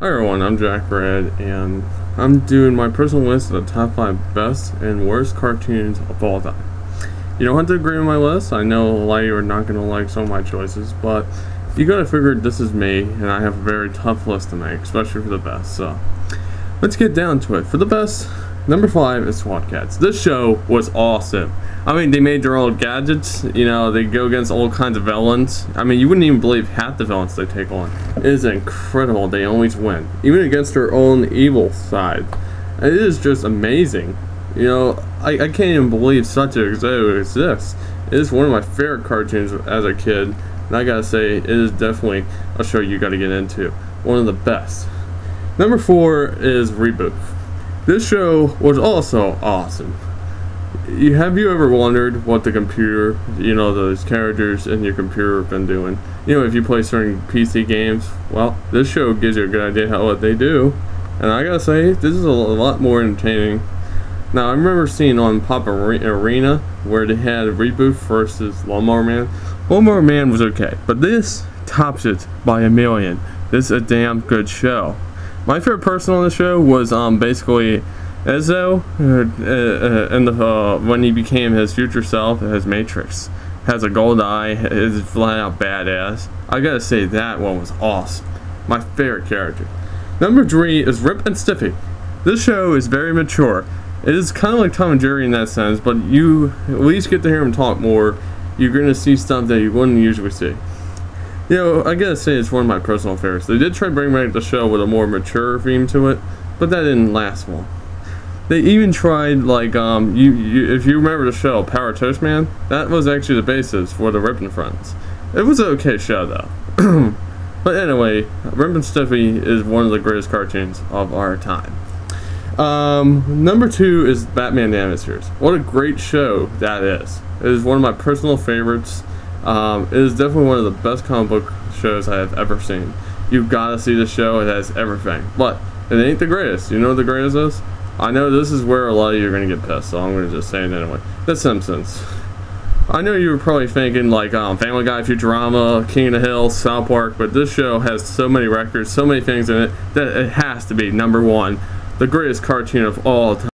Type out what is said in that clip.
Hi everyone, I'm Jack Red, and I'm doing my personal list of the top 5 best and worst cartoons of all time. You don't have to agree with my list. I know a lot of you are not going to like some of my choices, but you gotta figure this is me, and I have a very tough list to make, especially for the best. So, let's get down to it. For the best, number 5 is SWAT Kats. This show was awesome. I mean, they made their own gadgets. You know, they go against all kinds of villains. I mean, you wouldn't even believe half the villains they take on. It is incredible. They always win, even against their own evil side. It is just amazing. You know, I can't even believe such a show exists. It is one of my favorite cartoons as a kid, and I gotta say, it is definitely a show you gotta get into. One of the best. Number 4 is Reboot. This show was also awesome. Have you ever wondered what the computer, you know, those characters in your computer have been doing? You know, if you play certain PC games, well, this show gives you a good idea how what they do. And I gotta say, this is a lot more entertaining. Now, I remember seeing on Pop Arena where they had Reboot versus Lawnmower Man. Lawnmower Man was okay, but this tops it by a million. This is a damn good show. My favorite person on the show was basically Ezzo, when he became his future self, his Matrix. Has a gold eye, is flat out badass. I gotta say, that one was awesome. My favorite character. Number 3 is Rip and Stimpy. This show is very mature. It is kind of like Tom and Jerry in that sense, but you at least get to hear them talk more. You're gonna see stuff that you wouldn't usually see. You know, I gotta say, it's one of my personal favorites. They did try to bring back the show with a more mature theme to it, but that didn't last long. They even tried, like, if you remember the show, Power Toast Man, that was actually the basis for the Rip and Friends. It was an okay show, though. But anyway, Rip and Stimpy is one of the greatest cartoons of our time. Number 2 is Batman the Animated Series. What a great show that is. It is one of my personal favorites. It is definitely one of the best comic book shows I have ever seen. You've got to see the show. It has everything. But it ain't the greatest. You know what the greatest is? I know this is where a lot of you are going to get pissed, so I'm going to just say it anyway. The Simpsons. I know you were probably thinking like Family Guy, Futurama, King of the Hill, South Park, but this show has so many records, so many things in it, that it has to be number 1, the greatest cartoon of all time.